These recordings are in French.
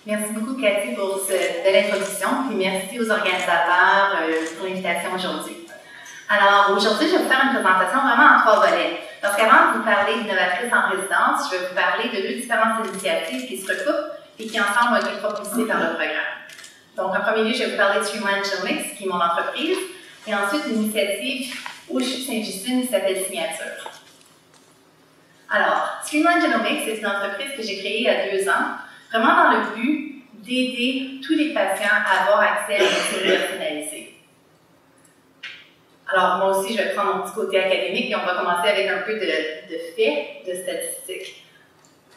Merci beaucoup, Cathy, pour cette belle introduction, puis merci aux organisateurs pour l'invitation aujourd'hui. Alors, aujourd'hui, je vais vous faire une présentation vraiment en 3 volets. Parce qu'avant de vous parler d'innovatrices en résidence, je vais vous parler de 2 différentes initiatives qui se recoupent et qui ensemble ont été propulsées par le programme. Donc, en premier lieu, je vais vous parler de Streamline Genomics, qui est mon entreprise, et ensuite une initiative au CHU de Sainte-Justine qui s'appelle Signature. Alors, Streamline Genomics, c'est une entreprise que j'ai créée il y a 2 ans, vraiment dans le but d'aider tous les patients à avoir accès à une médecine personnalisée. Alors, moi aussi, je vais prendre mon petit côté académique et on va commencer avec un peu de faits, de statistiques.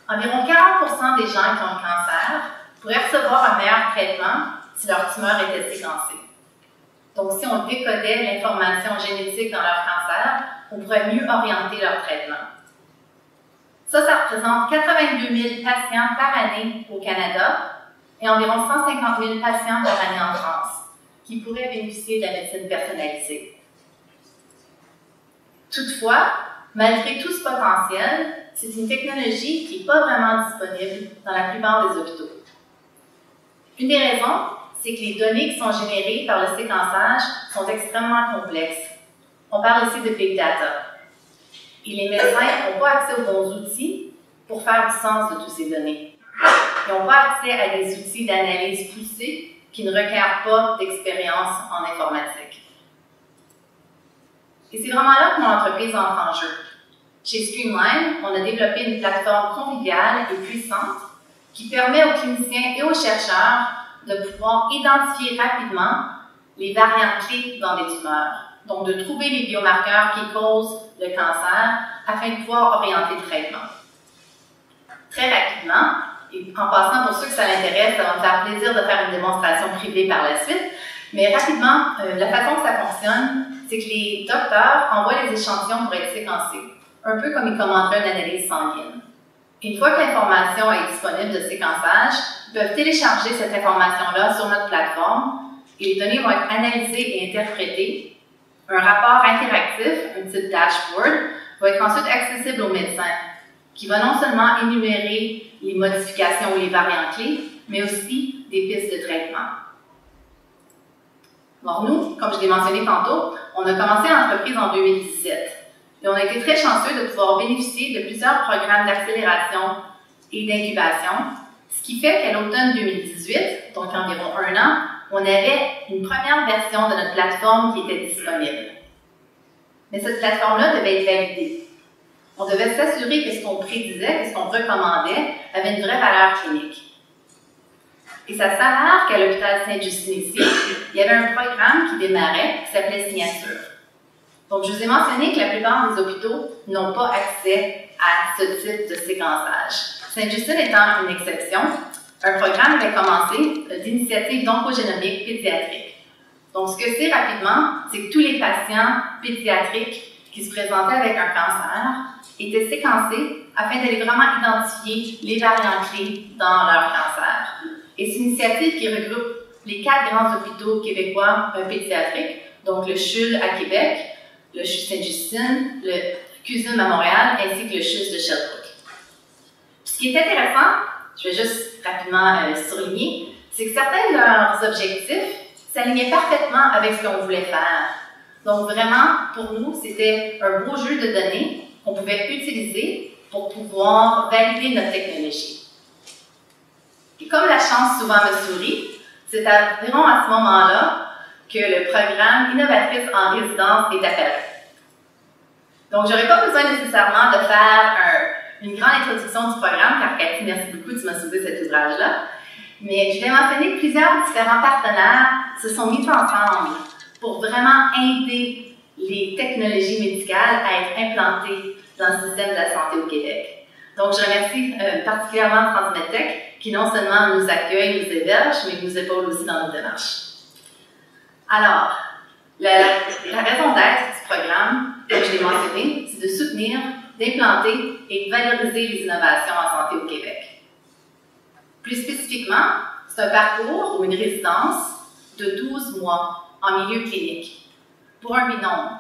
Environ 40% des gens qui ont le cancer pourraient recevoir un meilleur traitement si leur tumeur était séquencée. Donc, si on décodait l'information génétique dans leur cancer, on pourrait mieux orienter leur traitement. Ça représente 82 000 patients par année au Canada et environ 150 000 patients par année en France qui pourraient bénéficier de la médecine personnalisée. Toutefois, malgré tout ce potentiel, c'est une technologie qui n'est pas vraiment disponible dans la plupart des hôpitaux. Une des raisons, c'est que les données qui sont générées par le séquençage sont extrêmement complexes. On parle ici de big data. Et les médecins n'ont pas accès aux bons outils pour faire du sens de toutes ces données. Ils n'ont pas accès à des outils d'analyse poussés qui ne requièrent pas d'expérience en informatique. Et c'est vraiment là que mon entreprise entre en jeu. Chez Streamline, on a développé une plateforme conviviale et puissante qui permet aux cliniciens et aux chercheurs de pouvoir identifier rapidement les variantes clés dans les tumeurs. Donc, de trouver les biomarqueurs qui causent le cancer afin de pouvoir orienter le traitement. Très rapidement, et en passant pour ceux que ça l'intéresse, ça va me faire plaisir de faire une démonstration privée par la suite, mais rapidement, la façon que ça fonctionne, c'est que les docteurs envoient les échantillons pour être séquencés, un peu comme ils commanderaient une analyse sanguine. Une fois que l'information est disponible de séquençage, ils peuvent télécharger cette information-là sur notre plateforme et les données vont être analysées et interprétées. Un rapport interactif, un type dashboard, va être ensuite accessible aux médecins, qui va non seulement énumérer les modifications ou les variantes clés, mais aussi des pistes de traitement. Alors nous, comme je l'ai mentionné tantôt, on a commencé l'entreprise en 2017 et on a été très chanceux de pouvoir bénéficier de plusieurs programmes d'accélération et d'incubation, ce qui fait qu'à l'automne 2018, donc environ 1 an, on avait une première version de notre plateforme qui était disponible. Mais cette plateforme-là devait être validée. On devait s'assurer que ce qu'on prédisait, que ce qu'on recommandait, avait une vraie valeur clinique. Et ça s'avère qu'à l'hôpital Sainte-Justine ici, il y avait un programme qui démarrait qui s'appelait Signature. Donc, je vous ai mentionné que la plupart des hôpitaux n'ont pas accès à ce type de séquençage. Sainte-Justine étant une exception, un programme avait commencé d'initiative d'oncogénomique pédiatrique. Donc, ce que c'est rapidement, c'est que tous les patients pédiatriques qui se présentaient avec un cancer étaient séquencés afin d'aller vraiment identifier les variantes clés dans leur cancer. Et c'est une initiative qui regroupe les 4 grands hôpitaux québécois pédiatriques, donc le CHUL à Québec, le CHU de Sainte-Justine, le CUSUM à Montréal, ainsi que le CHUS de Sherbrooke. Ce qui est intéressant, je vais juste rapidement souligner, c'est que certains de leurs objectifs s'alignaient parfaitement avec ce qu'on voulait faire. Donc vraiment, pour nous, c'était un beau jeu de données qu'on pouvait utiliser pour pouvoir valider notre technologie. Et comme la chance souvent me sourit, c'est environ à ce moment-là que le programme Innovatrice en résidence est apparu. Donc, je n'aurais pas besoin nécessairement de faire une grande introduction du programme, car Cathy, merci beaucoup, tu m'as sauvé cet ouvrage-là. Mais je vais mentionner que plusieurs différents partenaires se sont mis ensemble pour vraiment aider les technologies médicales à être implantées dans le système de la santé au Québec. Donc, je remercie particulièrement Transmedtech, qui non seulement nous accueille, nous héberge, mais nous épaule aussi dans nos démarches. Alors, la raison d'être du programme, comme je l'ai mentionné, c'est de soutenir, d'implanter et de valoriser les innovations en santé au Québec. Plus spécifiquement, c'est un parcours ou une résidence de 12 mois en milieu clinique pour un binôme.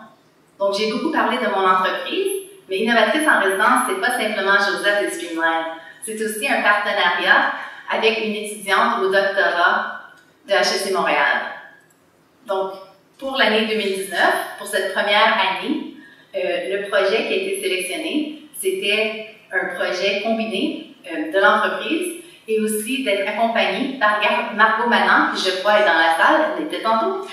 Donc, j'ai beaucoup parlé de mon entreprise, mais Innovatrice en résidence, ce n'est pas simplement Josette et Streamline. C'est aussi un partenariat avec une étudiante au doctorat de HEC Montréal. Donc, pour l'année 2019, pour cette première année, le projet qui a été sélectionné, c'était un projet combiné de l'entreprise et aussi d'être accompagné par Margot Manan, qui je crois est dans la salle, elle était tantôt,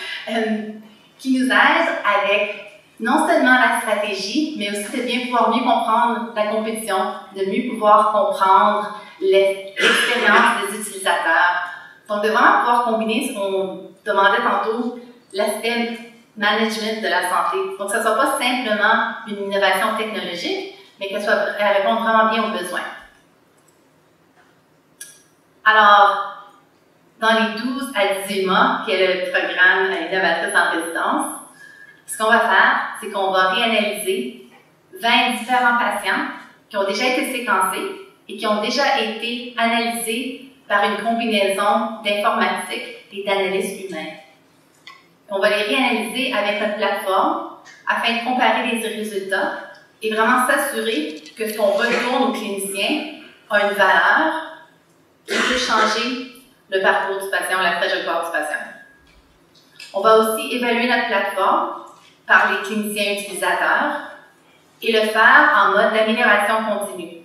qui nous aide avec non seulement la stratégie, mais aussi de bien pouvoir mieux comprendre la compétition, de mieux pouvoir comprendre l'expérience des utilisateurs. Donc, de vraiment pouvoir combiner ce qu'on demandait tantôt, l'aspect management de la santé. Donc, que ce ne soit pas simplement une innovation technologique, mais qu'elle réponde vraiment bien aux besoins. Alors, dans les 12 à 18 mois, qui est le programme Innovatrice en résidence, ce qu'on va faire, c'est qu'on va réanalyser 20 différents patients qui ont déjà été séquencés et qui ont déjà été analysés par une combinaison d'informatique et d'analyse humaine. On va les réanalyser avec notre plateforme afin de comparer les résultats et vraiment s'assurer que ce qu'on retourne aux cliniciens a une valeur qui peut changer le parcours du patient, la trajectoire du patient. On va aussi évaluer notre plateforme par les cliniciens utilisateurs et le faire en mode d'amélioration continue.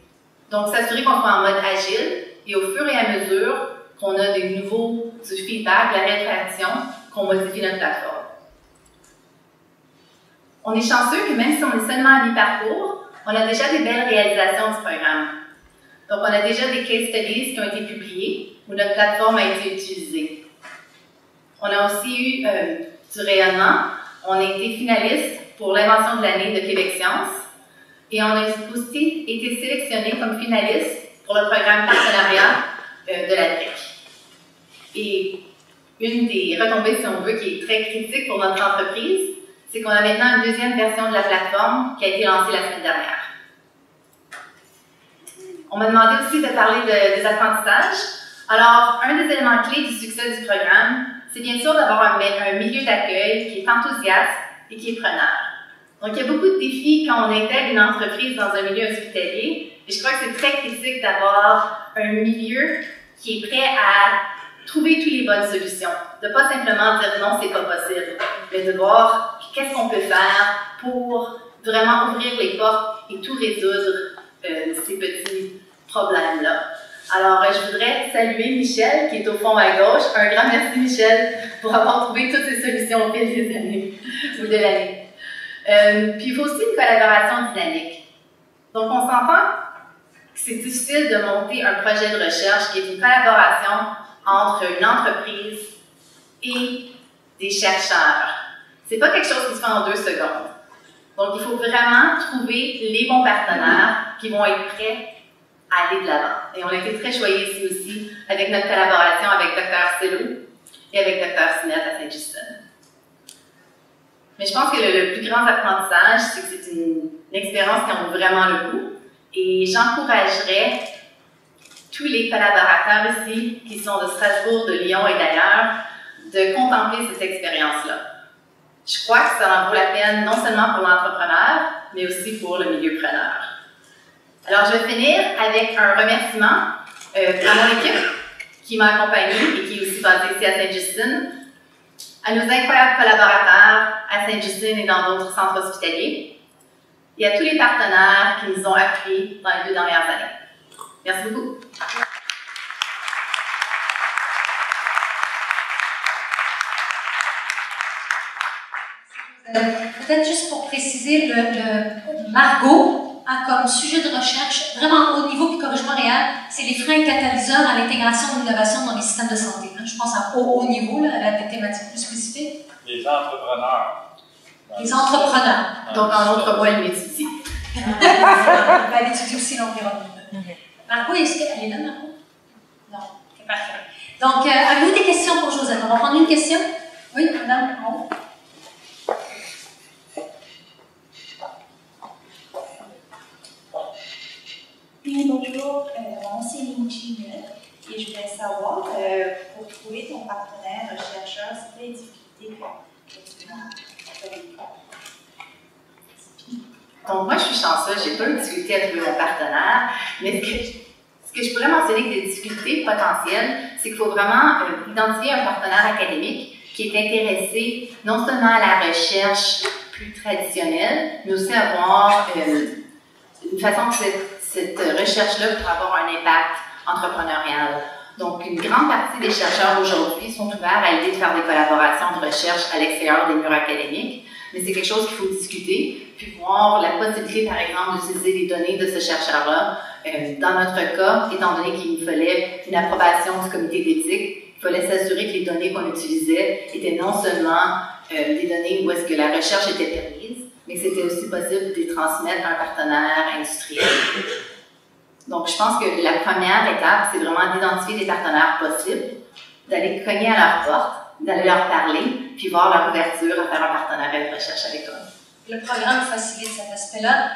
Donc, s'assurer qu'on soit en mode agile et au fur et à mesure qu'on a du feedback, de la rétroaction, qu'on modifie notre plateforme. On est chanceux que même si on est seulement à mi-parcours, on a déjà des belles réalisations du programme. Donc, on a déjà des case studies qui ont été publiées où notre plateforme a été utilisée. On a aussi eu du rayonnement. On a été finaliste pour l'invention de l'année de Québec Science et on a aussi été sélectionné comme finaliste pour le programme partenariat de la DREC. Et une des retombées, si on veut, qui est très critique pour notre entreprise, c'est qu'on a maintenant une deuxième version de la plateforme qui a été lancée la semaine dernière. On m'a demandé aussi de parler des apprentissages. Alors, un des éléments clés du succès du programme, c'est bien sûr d'avoir un milieu d'accueil qui est enthousiaste et qui est preneur. Donc, il y a beaucoup de défis quand on intègre une entreprise dans un milieu hospitalier. Et je crois que c'est très critique d'avoir un milieu qui est prêt à trouver toutes les bonnes solutions. De ne pas simplement dire non, c'est pas possible, mais de voir qu'est-ce qu'on peut faire pour vraiment ouvrir les portes et tout résoudre ces petits problèmes-là. Alors, je voudrais saluer Michel, qui est au fond à gauche. Un grand merci, Michel, pour avoir trouvé toutes ces solutions au fil des années, ou de l'année. Puis, il faut aussi une collaboration dynamique. Donc, on s'entend que c'est difficile de monter un projet de recherche qui est une collaboration entre une entreprise et des chercheurs. C'est pas quelque chose qui se fait en 2 secondes. Donc, il faut vraiment trouver les bons partenaires qui vont être prêts à aller de l'avant. Et on a été très choyés ici aussi avec notre collaboration avec Dr. Sello et avec Dr. Sinette à Saint-Justin. Mais je pense que le plus grand apprentissage, c'est que c'est une expérience qui en vaut vraiment le coup. Et j'encouragerais tous les collaborateurs ici, qui sont de Strasbourg, de Lyon et d'ailleurs, de contempler cette expérience-là. Je crois que ça en vaut la peine non seulement pour l'entrepreneur, mais aussi pour le milieu preneur. Alors, je vais finir avec un remerciement à mon équipe qui m'a accompagnée et qui est aussi basée ici à Saint-Justin, à nos incroyables collaborateurs à Saint-Justin et dans d'autres centres hospitaliers, et à tous les partenaires qui nous ont appuyés dans les 2 dernières années. Merci beaucoup. Peut-être juste pour préciser, Margot a comme sujet de recherche, vraiment haut niveau, puis Corrige Montréal, c'est les freins catalyseurs à l'intégration de l'innovation dans les systèmes de santé. Je pense à haut niveau, là, à la thématique plus spécifique. Les entrepreneurs. Les entrepreneurs. Donc, en autre mot, elle m'étudie. Elle étudie aussi l'environnement. Margot, est-ce qu'elle est là, Margot? Non, c'est parfait. Donc, avez-vous des questions pour Josette? On va prendre une question. Oui, madame. Oh. Oui, bonjour, mon nom c'est Linji et je voulais savoir, pour trouver ton partenaire chercheur, c'est quoi les difficultés que tu as? Donc, moi, je suis chanceuse, j'ai pas eu de difficulté à trouver mon partenaire, mais Ce que je pourrais mentionner que des difficultés potentielles, c'est qu'il faut vraiment identifier un partenaire académique qui est intéressé non seulement à la recherche plus traditionnelle, mais aussi à avoir une façon que cette recherche-là pourrait avoir un impact entrepreneurial. Donc, une grande partie des chercheurs aujourd'hui sont ouverts à l'idée de faire des collaborations de recherche à l'extérieur des murs académiques, mais c'est quelque chose qu'il faut discuter, puis voir la possibilité, par exemple, d'utiliser les données de ce chercheur-là. Dans notre cas, étant donné qu'il nous fallait une approbation du comité d'éthique, il fallait s'assurer que les données qu'on utilisait étaient non seulement des données où est-ce que la recherche était permise, mais que c'était aussi possible de les transmettre à un partenaire industriel. Donc, je pense que la première étape, c'est vraiment d'identifier des partenaires possibles, d'aller cogner à leur porte, d'aller leur parler, puis voir leur ouverture à faire un partenariat de recherche avec eux. Le programme facilite cet aspect-là,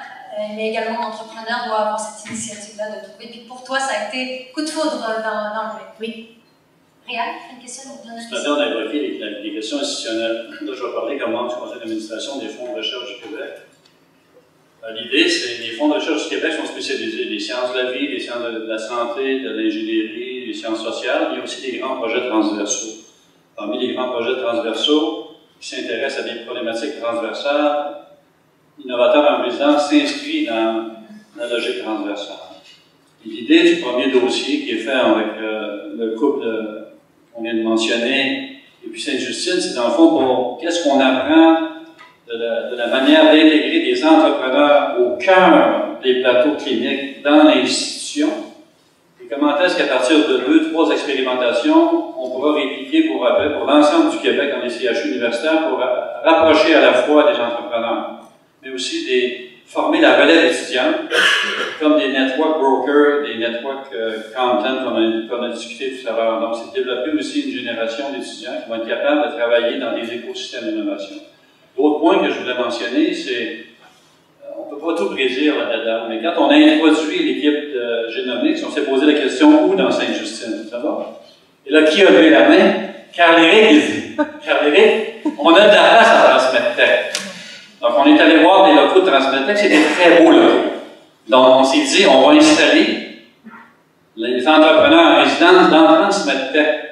mais également l'entrepreneur doit avoir cette initiative-là de trouver. Puis pour toi, ça a été coup de foudre dans le web. Oui. Réal, une question? C'est-à-dire, on a évoqué les questions institutionnelles. Là, je vais parler comme membre du conseil d'administration des fonds de recherche du Québec. L'idée, c'est que les fonds de recherche du Québec sont spécialisés. Les sciences de la vie, les sciences de la santé, de l'ingénierie, les sciences sociales. Il y a aussi des grands projets transversaux. Parmi les grands projets transversaux qui s'intéressent à des problématiques transversales, Innovateurs en résidence s'inscrit dans la logique transversale. L'idée du premier dossier qui est fait avec le couple qu'on vient de mentionner et puis Sainte-Justine, c'est dans le fond pour qu'est-ce qu'on apprend de la manière d'intégrer des entrepreneurs au cœur des plateaux cliniques dans l'institution et comment est-ce qu'à partir de 2-3 expérimentations, on pourra répliquer pour l'ensemble du Québec dans les CHU universitaires pour rapprocher à la fois des entrepreneurs, mais aussi former la relève étudiante, comme des network brokers, des network content qu'on a discuté tout à l'heure. Donc, c'est développer aussi une génération d'étudiants qui vont être capables de travailler dans des écosystèmes d'innovation. L'autre point que je voulais mentionner, c'est on ne peut pas tout prédire là-dedans, mais quand on a introduit l'équipe de Génomics, on s'est posé la question où dans Sainte-Justine, ça va? Et là, qui a levé la main? Carl-Éric, il dit. Carl-Éric, on a de la place à Transmedtech. Donc, on est allé voir des locaux de Transmedtech, c'est des très beaux locaux. Donc, on s'est dit, on va installer les entrepreneurs en résidence dans Transmedtech.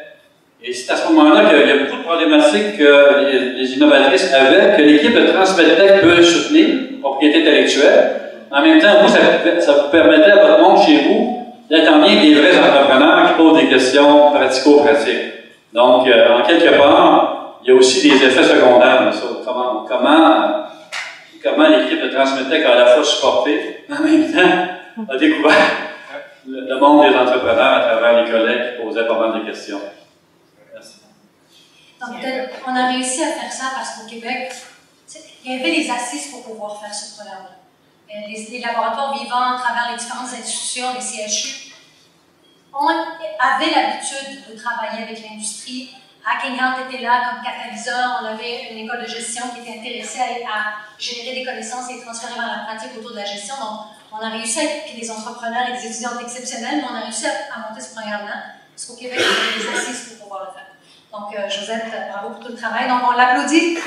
Et c'est à ce moment-là qu'il y a beaucoup de problématiques que les innovatrices avaient, que l'équipe de Transmedtech peut soutenir, propriété intellectuelle. En même temps, vous, ça vous permettait à votre monde chez vous d'être en lien avec des vrais entrepreneurs qui posent des questions pratico-pratiques. Donc, en quelque part, il y a aussi des effets secondaires de ça. Comment l'équipe de Transmedtech a à la fois supporté, en même temps, a découvert le monde des entrepreneurs à travers les collègues qui posaient pas mal de questions. Merci. Donc, on a réussi à faire ça parce qu'au Québec, il y avait les assises pour pouvoir faire ce programme-là. Les laboratoires vivants, à travers les différentes institutions, les CHU, avaient l'habitude de travailler avec l'industrie. Hacking Hunt était là comme catalyseur. On avait une école de gestion qui était intéressée à générer des connaissances et les transférer vers la pratique autour de la gestion. Donc, on a réussi à équiper des entrepreneurs et des étudiants exceptionnels, mais on a réussi à monter ce programme-là, parce qu'au Québec, on avait des assises pour pouvoir le faire. Donc, Josette, bravo pour tout le travail. Donc, on l'applaudit.